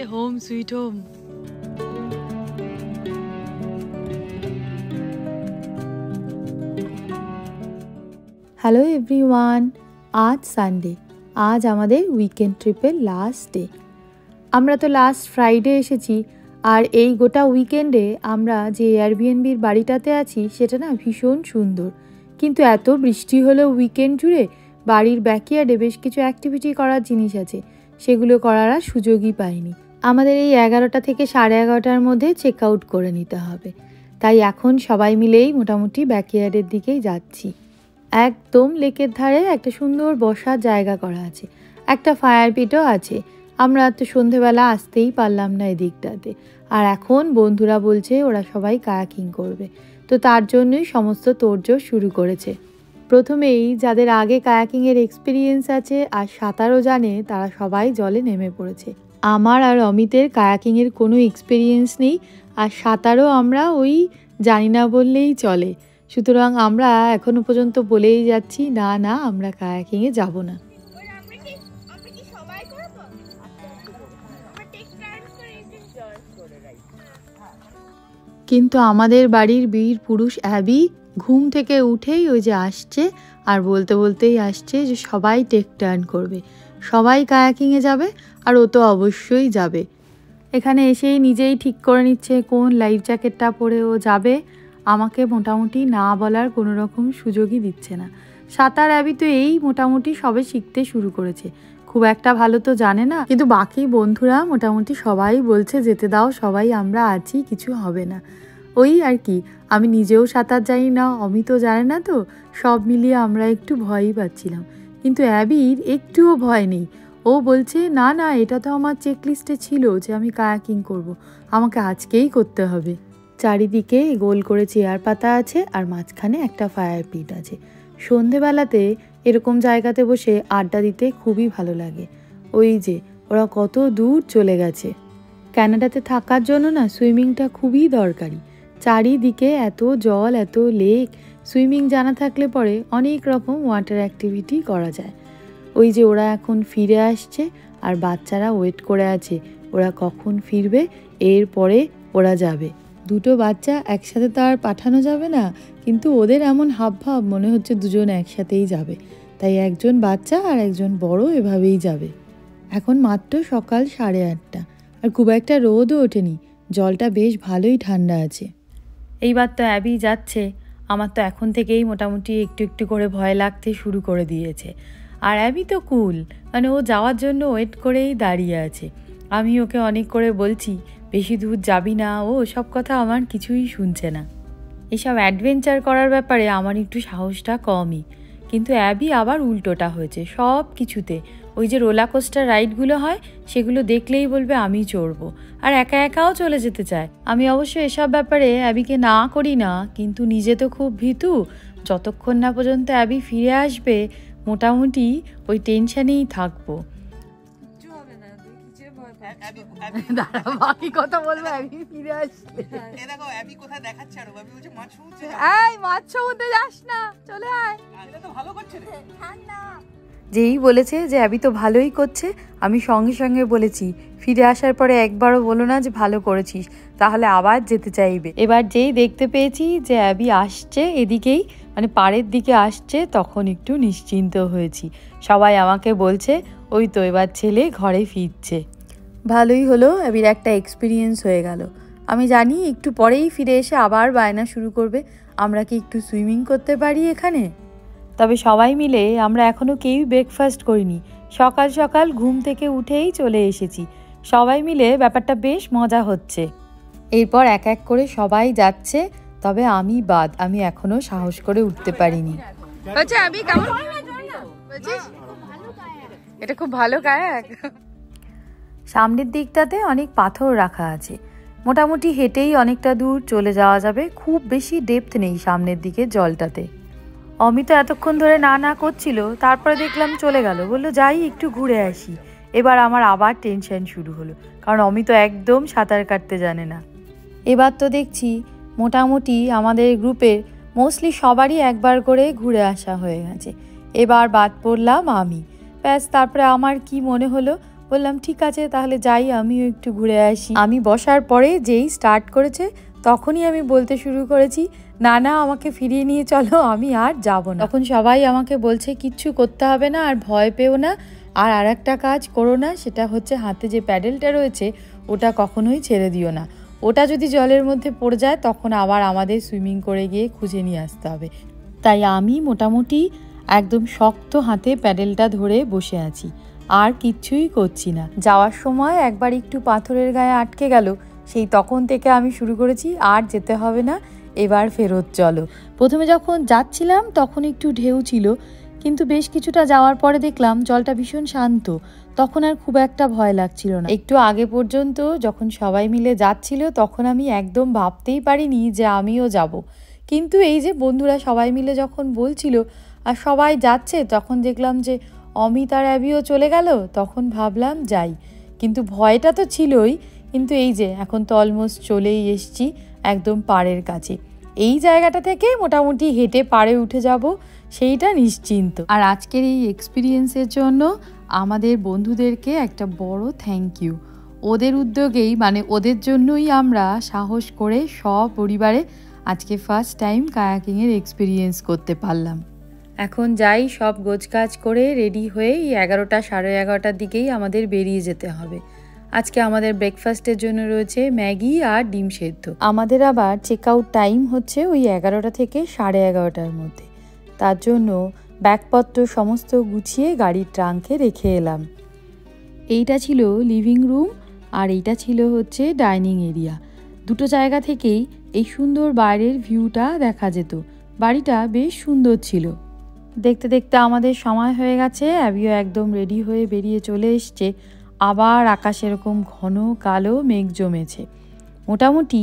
হচ্ছে home sweet home. Hello everyone, আজ Sunday, আজ আমাদের উইকেন্ড ট্রিপের লাস্ট ডে। আমরা তো লাস্ট ফ্রাইডে এসেছি, আর এই গোটা উইকেন্ডে আমরা যে এয়ারবিএনবির বাড়িটাতে আছি সেটা না ভীষণ সুন্দর, কিন্তু এত বৃষ্টি হলো উইকেন্ড জুড়ে বাড়ির ব্যাকইয়ার্ডে বেশ কিছু অ্যাক্টিভিটি করার জিনিস আছে, সেগুলো করার আর সুযোগই পাইনি। আমাদের এই 11টা থেকে 11:30টার মধ্যে চেক আউট করে নিতে হবে, তাই এখন সবাই মিলেই মোটামুটি ব্যাকইয়ার্ডের দিকেই যাচ্ছি। একদম লেকের ধারে একটা সুন্দর বসার জায়গা করা আছে, একটা ফায়ার পিটও আছে। আমরা তো সন্ধেবেলা আসতেই পারলাম না এদিকটাতে, আর এখন বন্ধুরা বলছে ওরা সবাই কায়াকিং করবে, তো তার জন্যই সমস্ত তোড়জোড় শুরু করেছে। প্রথমেই যাদের আগে কায়াকিংয়ের এক্সপিরিয়েন্স আছে আর সাঁতারও জানে তারা সবাই জলে নেমে পড়েছে। আমার আর অমিতের কায়াকিংয়ের কোনো এক্সপিরিয়েন্স নেই, আর সাঁতারও আমরা ওই জানি না বললেই চলে, সুতরাং আমরা এখনো পর্যন্ত বলেই যাচ্ছি না না আমরা কায়াকিংয়ে যাব না। কিন্তু আমাদের বাড়ির বীর পুরুষ অ্যাবি ঘুম থেকে উঠেই ওই যে আসছে, আর বলতে বলতেই আসছে যে সবাই টেক টার্ন করবে, সবাই কায়াকিংয়ে যাবে, আর ও তো অবশ্যই যাবে। এখানে এসেই নিজেই ঠিক করে নিচ্ছে কোন লাইফ জ্যাকেটটা পরে ও যাবে, আমাকে মোটামুটি না বলার কোনো রকম সুযোগই দিচ্ছে না। সাঁতার অ্যাবি তো এই মোটামুটি সবে শিখতে শুরু করেছে, খুব একটা ভালো তো জানে না, কিন্তু বাকি বন্ধুরা মোটামুটি সবাই বলছে যেতে দাও, সবাই আমরা আছি, কিছু হবে না। ওই আর কি, আমি নিজেও সাঁতার জানি না, অমিতও জানে না, তো সব মিলিয়ে আমরা একটু ভয়ই পাচ্ছিলাম। কিন্তু অ্যাবির একটুও ভয় নেই, ও বলছে না না এটা তো আমার চেকলিস্টে ছিল যে আমি কায়াকিং করব, আমাকে আজকেই করতে হবে। চারিদিকে গোল করে চেয়ার পাতা আছে, আর মাঝখানে একটা ফায়ার পিট আছে। সন্ধেবেলাতে এরকম জায়গাতে বসে আড্ডা দিতে খুবই ভালো লাগে। ওই যে ওরা কত দূর চলে গেছে। কানাডাতে থাকার জন্য না সুইমিংটা খুবই দরকারি। চারিদিকে এত জল, এত লেক, সুইমিং জানা থাকলে পরে অনেক রকম ওয়াটার অ্যাক্টিভিটি করা যায়। ওই যে ওরা এখন ফিরে আসছে, আর বাচ্চারা ওয়েট করে আছে ওরা কখন ফিরবে, এরপরে ওরা যাবে। দুটো বাচ্চা একসাথে তো আর পাঠানো যাবে না, কিন্তু ওদের এমন হাবভাব মনে হচ্ছে দুজন একসাথেই যাবে, তাই একজন বাচ্চা আর একজন বড় এভাবেই যাবে। এখন মাত্র সকাল 8:30, আর খুব একটা রোদও ওঠেনি, জলটা বেশ ভালোই ঠান্ডা আছে। এইবার তো অ্যাবি যাচ্ছে, আমার তো এখন থেকেই মোটামুটি একটু একটু করে ভয় লাগতে শুরু করে দিয়েছে। আর অ্যাবি তো কুল, মানে ও যাওয়ার জন্য ওয়েট করেই দাঁড়িয়ে আছে। আমি ওকে অনেক করে বলছি বেশি দূর যাবি না, ও সব কথা আমার কিছুই শুনছে না। এসব অ্যাডভেঞ্চার করার ব্যাপারে আমার একটু সাহসটা কমই, কিন্তু অ্যাবি আবার উল্টোটা হয়েছে সব কিছুতে। ওই যে রোলার কোস্টার রাইডগুলো হয় সেগুলো দেখলেই বলবে আমি চড়বো, আর একা একাও চলে যেতে চায়। আমি অবশ্য এসব ব্যাপারে অ্যাবিকে না করি না, কিন্তু নিজে তো খুব ভীতু। যতক্ষণ না পর্যন্ত অ্যাবি ফিরে আসবে মোটামুটি ওই টেনশনেই থাকবো। বাকি কথা বলবো অ্যাবি ফিরে আসলে। দেখো অ্যাবি কোথায় দেখাচ্ছে, আর অ্যাবি বলছে মাছ সমুদ্রে, এই মাছ সমুদ্রে যাস না, চলে আয়, এটা তো ভালো করছে রে, ঠান্ডা। যেই বলেছে যে অ্যাবি তো ভালোই করছে, আমি সঙ্গে সঙ্গে বলেছি ফিরে আসার পরে একবারও বলো না যে ভালো করেছিস, তাহলে আবার যেতে চাইবে। এবার যেই দেখতে পেয়েছি যে অ্যাবি আসছে এদিকেই, মানে পাড়ের দিকে আসছে, তখন একটু নিশ্চিন্ত হয়েছি। সবাই আমাকে বলছে ওই তো এবার ছেলে ঘরে ফিরছে। ভালোই হলো, অ্যাবির একটা এক্সপিরিয়েন্স হয়ে গেল। আমি জানি একটু পরেই ফিরে এসে আবার বায়না শুরু করবে আমরা কি একটু সুইমিং করতে পারি এখানে। তবে সবাই মিলে আমরা এখনও কেউই ব্রেকফাস্ট করিনি, সকাল সকাল ঘুম থেকে উঠেই চলে এসেছি। সবাই মিলে ব্যাপারটা বেশ মজা হচ্ছে। এরপর এক এক করে সবাই যাচ্ছে, তবে আমি বাদ, আমি এখনও সাহস করে উঠতে পারিনি। এটা খুব ভালো কায়াক। সামনের দিকটাতে অনেক পাথর রাখা আছে, মোটামুটি হেঁটেই অনেকটা দূর চলে যাওয়া যাবে, খুব বেশি ডেপথ নেই সামনের দিকে জলটাতে। অমিত এতক্ষণ ধরে না না করছিল, তারপরে দেখলাম চলে গেল, বললো যাই একটু ঘুরে আসি। এবার আমার আবার টেনশন শুরু হলো, কারণ অমিত একদম সাঁতার কাটতে জানে না। এবার তো দেখছি মোটামুটি আমাদের গ্রুপের মোস্টলি সবারই একবার করে ঘুরে আসা হয়ে গেছে, এবার বাদ পড়লাম আমি। ব্যাস, তারপরে আমার কি মনে হলো বললাম ঠিক আছে তাহলে যাই, আমিও একটু ঘুরে আসি। আমি বসার পরে যেই স্টার্ট করেছে তখনই আমি বলতে শুরু করেছি, না না আমাকে ফিরিয়ে নিয়ে চলো, আমি আর যাব না। তখন সবাই আমাকে বলছে কিচ্ছু করতে হবে না, আর ভয় পেও না, আর একটা কাজ করো না, সেটা হচ্ছে হাতে যে প্যাডেলটা রয়েছে ওটা কখনোই ছেড়ে দিও না, ওটা যদি জলের মধ্যে পড়ে যায় তখন আবার আমাদের সুইমিং করে গিয়ে খুঁজে নিয়ে আসতে হবে। তাই আমি মোটামুটি একদম শক্ত হাতে প্যাডেলটা ধরে বসে আছি, আর কিচ্ছুই করছি না। যাওয়ার সময় একবার একটু পাথরের গায়ে আটকে গেল, সেই তখন থেকে আমি শুরু করেছি আর যেতে হবে না, এবার ফেরত চলো। প্রথমে যখন যাচ্ছিলাম তখন একটু ঢেউ ছিল, কিন্তু বেশ কিছুটা যাওয়ার পরে দেখলাম জলটা ভীষণ শান্ত, তখন আর খুব একটা ভয় লাগছিল না। একটু আগে পর্যন্ত যখন সবাই মিলে যাচ্ছিল তখন আমি একদম ভাবতেই পারিনি যে আমিও যাব, কিন্তু এই যে বন্ধুরা সবাই মিলে যখন বলছিল আর সবাই যাচ্ছে তখন দেখলাম যে অমিত আর অ্যাবিও চলে গেল, তখন ভাবলাম যাই, কিন্তু ভয়টা তো ছিলই। কিন্তু এই যে এখন তো অলমোস্ট চলেই এসছি একদম পাড়ের কাছে, এই জায়গাটা থেকে মোটামুটি হেঁটে পাড়ে উঠে যাব সেইটা নিশ্চিন্ত। আর আজকের এই এক্সপিরিয়েন্সের জন্য আমাদের বন্ধুদেরকে একটা বড় থ্যাংক ইউ। ওদের উদ্যোগেই, মানে ওদের জন্যই আমরা সাহস করে সপরিবারে আজকে ফার্স্ট টাইম কায়াকিংয়ের এক্সপিরিয়েন্স করতে পারলাম। এখন যাই, সব গোছগাছ করে রেডি হয়ে 11টা সাড়ে 11টার দিকেই আমাদের বেরিয়ে যেতে হবে। আজকে আমাদের ব্রেকফাস্টের জন্য রয়েছে ম্যাগি আর ডিম সেদ্ধ। আমাদের আবার চেক আউট টাইম হচ্ছে ওই 11টা থেকে সাড়ে 11টার মধ্যে, তার জন্য ব্যাগপত্র সমস্ত গুছিয়ে গাড়ির ট্রাঙ্কে রেখে এলাম। এইটা ছিল লিভিং রুম আর এইটা ছিল হচ্ছে ডাইনিং এরিয়া। দুটো জায়গা থেকেই এই সুন্দর বাইরের ভিউটা দেখা যেত। বাড়িটা বেশ সুন্দর ছিল। দেখতে দেখতে আমাদের সময় হয়ে গেছে, অ্যাবিও একদম রেডি হয়ে বেরিয়ে চলে এসছে। আবার আকাশ এরকম ঘন কালো মেঘ জমেছে। মোটামুটি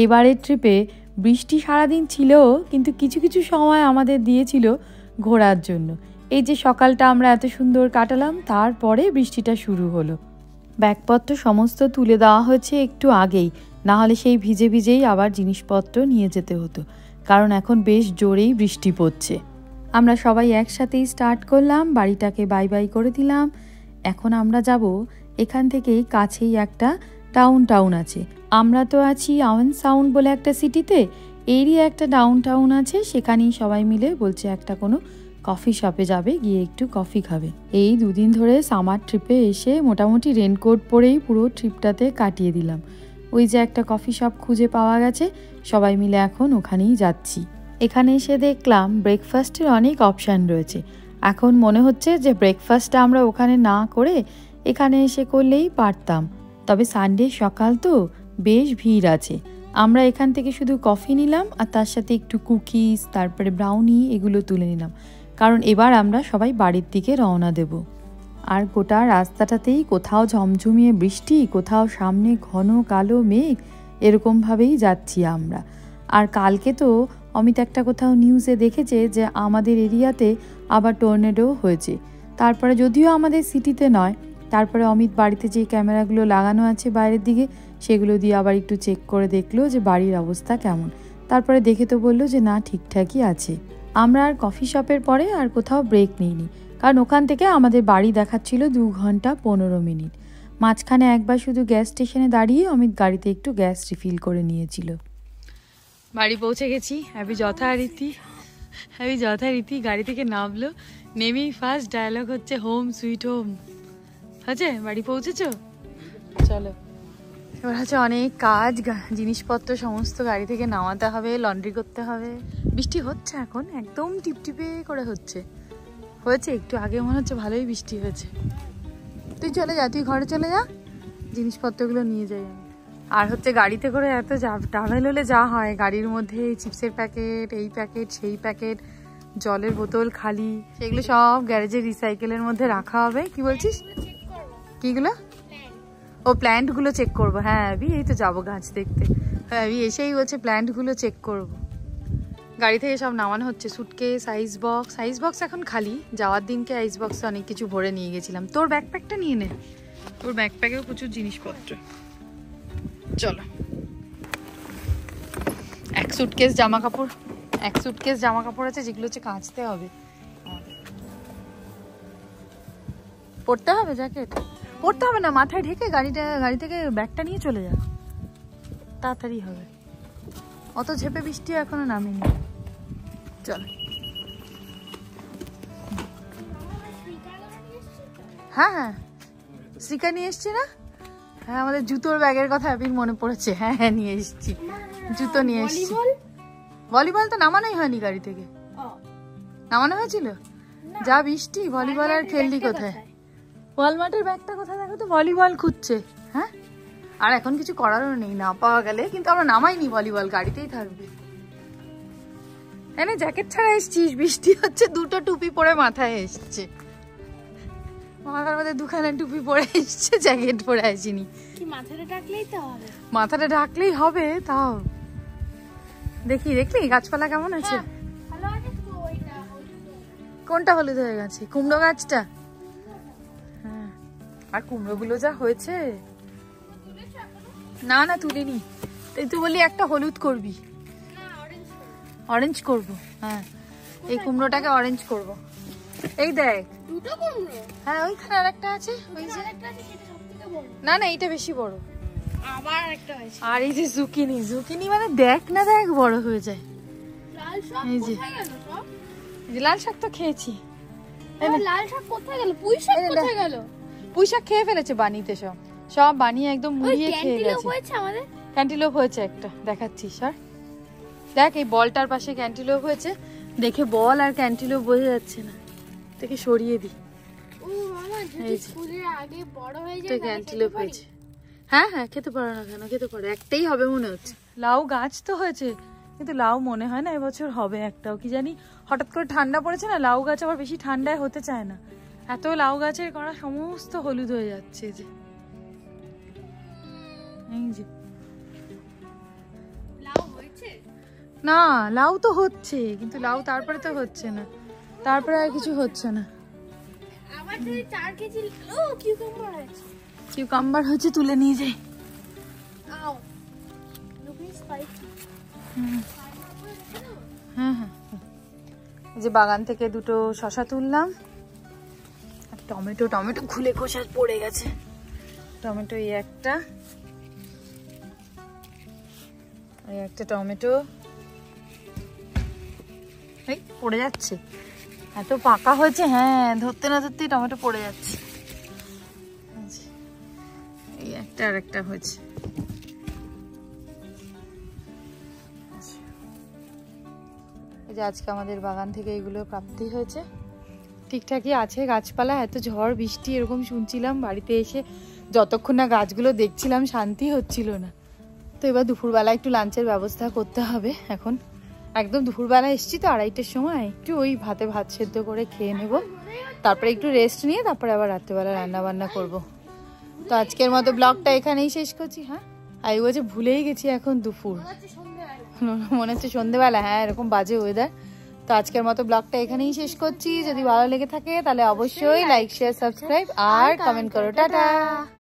এবারের ট্রিপে বৃষ্টি সারাদিন ছিল, কিন্তু কিছু কিছু সময় আমাদের দিয়েছিল ঘোরার জন্য। এই যে সকালটা আমরা এত সুন্দর কাটালাম, তারপরে বৃষ্টিটা শুরু হলো। ব্যাগপত্র সমস্ত তুলে দেওয়া হয়েছে একটু আগেই, না হলে সেই ভিজে ভিজেই আবার জিনিসপত্র নিয়ে যেতে হতো, কারণ এখন বেশ জোরেই বৃষ্টি পড়ছে। আমরা সবাই একসাথেই স্টার্ট করলাম, বাড়িটাকে বাই বাই করে দিলাম। এখন আমরা যাব, এখান থেকেই কাছেই একটা টাউন আছে। আমরা তো আছি আওয়েন সাউন্ড বলে একটা সিটিতে, এরই একটা টাউন আছে, সেখানেই সবাই মিলে বলছে একটা কোনো কফি শপে যাবে, গিয়ে একটু কফি খাবে। এই দুদিন ধরে সামার ট্রিপে এসে মোটামুটি রেনকোট পরেই পুরো ট্রিপটাতে কাটিয়ে দিলাম। ওই যে একটা কফি শপ খুঁজে পাওয়া গেছে, সবাই মিলে এখন ওখানেই যাচ্ছি। এখানে এসে দেখলাম ব্রেকফাস্টের অনেক অপশান রয়েছে। এখন মনে হচ্ছে যে ব্রেকফাস্টটা আমরা ওখানে না করে এখানে এসে করলেই পারতাম, তবে সানডে সকাল তো বেশ ভিড় আছে। আমরা এখান থেকে শুধু কফি নিলাম আর তার সাথে একটু কুকিজ, তারপরে ব্রাউনি এগুলো তুলে নিলাম, কারণ এবার আমরা সবাই বাড়ির দিকে রওনা দেব। আর গোটা রাস্তাটাতেই কোথাও ঝমঝমিয়ে বৃষ্টি, কোথাও সামনে ঘন কালো মেঘ, এরকমভাবেই যাচ্ছি আমরা। আর কালকে তো অমিত একটা কোথাও নিউজে দেখেছে যে আমাদের এরিয়াতে আবার টর্নেডো হয়েছে। তারপরে যদিও আমাদের সিটিতে নয়, তারপরে অমিত বাড়িতে যে ক্যামেরাগুলো লাগানো আছে বাইরের দিকে, সেগুলো দিয়ে আবার একটু চেক করে দেখলো যে বাড়ির অবস্থা কেমন। তারপরে দেখে তো বললো যে না, ঠিকঠাকই আছে। আমরা আর কফি শপের পরে আর কোথাও ব্রেক নিইনি, কারণ ওখান থেকে আমাদের বাড়ি দেখাচ্ছিল 2 ঘন্টা 15 মিনিট। মাঝখানে একবার শুধু গ্যাস স্টেশনে দাঁড়িয়ে অমিত গাড়িতে একটু গ্যাস রিফিল করে নিয়েছিল। বাড়ি পৌঁছে গেছি। অ্যাবি যথারীতি গাড়ি থেকে নামলো, নেমেই ফার্স্ট ডায়লগ হচ্ছে হোম সুইট হোম। হচ্ছে বাড়ি পৌঁছেছো, চলো। এবার হচ্ছে অনেক কাজ, জিনিসপত্র সমস্ত গাড়ি থেকে নামাতে হবে, লন্ড্রি করতে হবে। বৃষ্টি হচ্ছে এখন, একদম টিপটিপে করে হয়েছে একটু আগে মনে হচ্ছে ভালোই বৃষ্টি হয়েছে। তুই চলে যা, তুই ঘরে চলে যা, জিনিসপত্রগুলো নিয়ে যাই আমি। আর হচ্ছে গাড়িতে করে এত ট্রাভেল হলে যা হয়, গাড়ির মধ্যে চিপসের প্যাকেট, এই প্যাকেট সেই প্যাকেট, জলের বোতল খালি, সেগুলো সব গ্যারেজের রিসাইকেলের মধ্যে রাখা হবে। কি বলছিস? কিগুলো? ও প্ল্যান্টগুলো চেক করবো। হ্যাঁ অ্যাবি, এই তো যাবো গাছ দেখতে। অ্যাবি এসেই বলছে প্ল্যান্টগুলো চেক করবো। গাড়ি থেকে সব নামানো হচ্ছে, সুটকেস, আইস বক্স এখন খালি। যাওয়ার দিনকে আইস বক্সে অনেক কিছু ভরে নিয়ে গেছিলাম। তোর ব্যাকপ্যাকটা নিয়ে নে, তোর ব্যাকপ্যাকেও প্রচুর জিনিসপত্র। চলো। এক সুটকেস জামা কাপড় আছে, যেগুলো হচ্ছে কাচতে হবে, পরতে হবে জ্যাকেট। পড়তে হবে না, মাথায় ঢেকে গাড়ি থেকে ব্যাগটা নিয়ে চলে যা, তাড়াতাড়ি হবে। অত ঝেপে বৃষ্টি এখনো নামেনি। চল। হ্যাঁ হ্যাঁ, শ্রীকা নিয়ে এসছি না? হ্যাঁ, আমাদের জুতোর ব্যাগের কথা আবির মনে পড়েছে। হ্যাঁ হ্যাঁ, নিয়ে এসছি, জুতো নিয়ে এসছি। ভলিবল তো নামানোই হয়নি গাড়ি থেকে। নামানো হয়েছিল? যা বৃষ্টি, ভলিবল আর খেললি কোথায়? ওয়ালমার্টের ব্যাগটা কোথায় দেখো তো, ভলিবল খুঁজছে। হ্যাঁ, আর এখন কিছু করারও নেই, না পাওয়া গেলে। কিন্তু আমরা নামাইনি ভলিবল, গাড়িতেই থাকবে। হ্যাঁ, জ্যাকেট ছাড়া এসছিস, বৃষ্টি হচ্ছে, দুটো টুপি পরে মাথায় এসছে। মাথার মধ্যে দুখানা টুপি পরে এসছে, জ্যাকেট পরে আসিনি। মাথাটা ঢাকলেই তো হবে। মাথাটা ঢাকলেই হবে তাও। দেখলি গাছপালা কেমন আছে? কোনটা হলুদ হয়ে গেছে? কুমড়ো গাছটা? হ্যাঁ, আর কুমড়ো গুলো যা হয়েছে। না না, তুলিনি। তুই বলি একটা হলুদ করবি। অরেঞ্জ করব। হ্যাঁ, এই কুমড়োটাকে অরেঞ্জ করব। এই দেখ দুটো কুমড়ো। হ্যাঁ, ওইখানে আরেকটা আছে, ওই যে। না না, এইটা বেশি বড়। আবার একটা আছে। আর এই যে জুকিনি মানে দেখ না, দেখ বড় হয়ে যায়। লাল শাক কোথায় গেল সব? লাল শাক তো খেয়েছি। লাল শাক কোথায় গেল? পুঁই শাক কোথায় গেল? পুঁই শাক খেয়ে ফেলেছে বানিতে, সব বানিয়ে একদম মুড়িয়ে খেয়ে গেছে। আমাদের ক্যান্টিলোপ হয়েছে একটা, দেখাচ্ছি স্যার। দেখ, এই বলটার পাশে ক্যান্টিলোপ হয়েছে। দেখে বল আর ক্যান্টিলোপ বোঝা যাচ্ছে না, থেকে সরিয়ে দি। ও মামা, যদি ফুলের আগে বড় হয়ে যায় তো ক্যান্টিলোপ হয়েছে। হ্যাঁ হ্যাঁ, খেতে পারো না কেন? খেতে পারো, একটাই হবে মনে হচ্ছে। লাউ গাছ তো হয়েছে, কিন্তু লাউ মনে হয় না এবছর হবে একটাও। কি জানি, হঠাৎ করে ঠান্ডা পড়েছে না, লাউ গাছ আবার বেশি ঠান্ডায় হতে চায় না। এত লাউ গাছের কড়া সমস্ত হলুদ হয়ে যাচ্ছে। যে এই যে লাউ হয়েছে না, লাউ তো হচ্ছে, কিন্তু লাউ তারপরে তো হচ্ছে না, তারপরে আর কিছু হচ্ছে না। আবার যদি 4 কেজি কিউকাম্বার আছে। কিউকাম্বার হচ্ছে, তুলে নিয়ে যাই। আও লুকিং স্পাইসি। হ্যাঁ হ্যাঁ, এই যে বাগান থেকে দুটো শসা তুললাম। আর টমেটো খুলে খোসা পড়ে গেছে। টমেটো এই একটা টমেটো এই পড়ে যাচ্ছে, এত পাকা হয়েছে। হ্যাঁ, ধরতে না ধরতেই টমেটো পড়ে যাচ্ছে। এই একটা আর একটা হয়েছে। এই যে আজকে আমাদের বাগান থেকে এগুলো প্রাপ্তি হয়েছে। ঠিকঠাকই আছে গাছপালা। এত ঝড় বৃষ্টি এরকম শুনছিলাম, বাড়িতে এসে যতক্ষণ না গাছগুলো দেখছিলাম শান্তি হচ্ছিল না। তো এবার দুপুরবেলা একটু লাঞ্চের ব্যবস্থা করতে হবে। এখন একদম দুপুরবেলা এসছি তো, 2:30টার সময়। একটু ওই ভাত সেদ্ধ করে খেয়ে নেব, তারপরে একটু রেস্ট নিয়ে তারপরে আবার রাত্রেবেলা রান্না বান্না করব। তো আজকের মতো ব্লগটা এখানেই শেষ করছি। হ্যাঁ, আমি বলছি ভুলেই গেছি এখন দুপুর, মনে হচ্ছে সন্ধ্যেবেলা। হ্যাঁ, এরকম বাজে ওয়েদার। তো আজকের মতো ব্লগটা এখানেই শেষ করছি। যদি ভালো লেগে থাকে তাহলে অবশ্যই লাইক, শেয়ার, সাবস্ক্রাইব আর কমেন্ট করো। টাটা।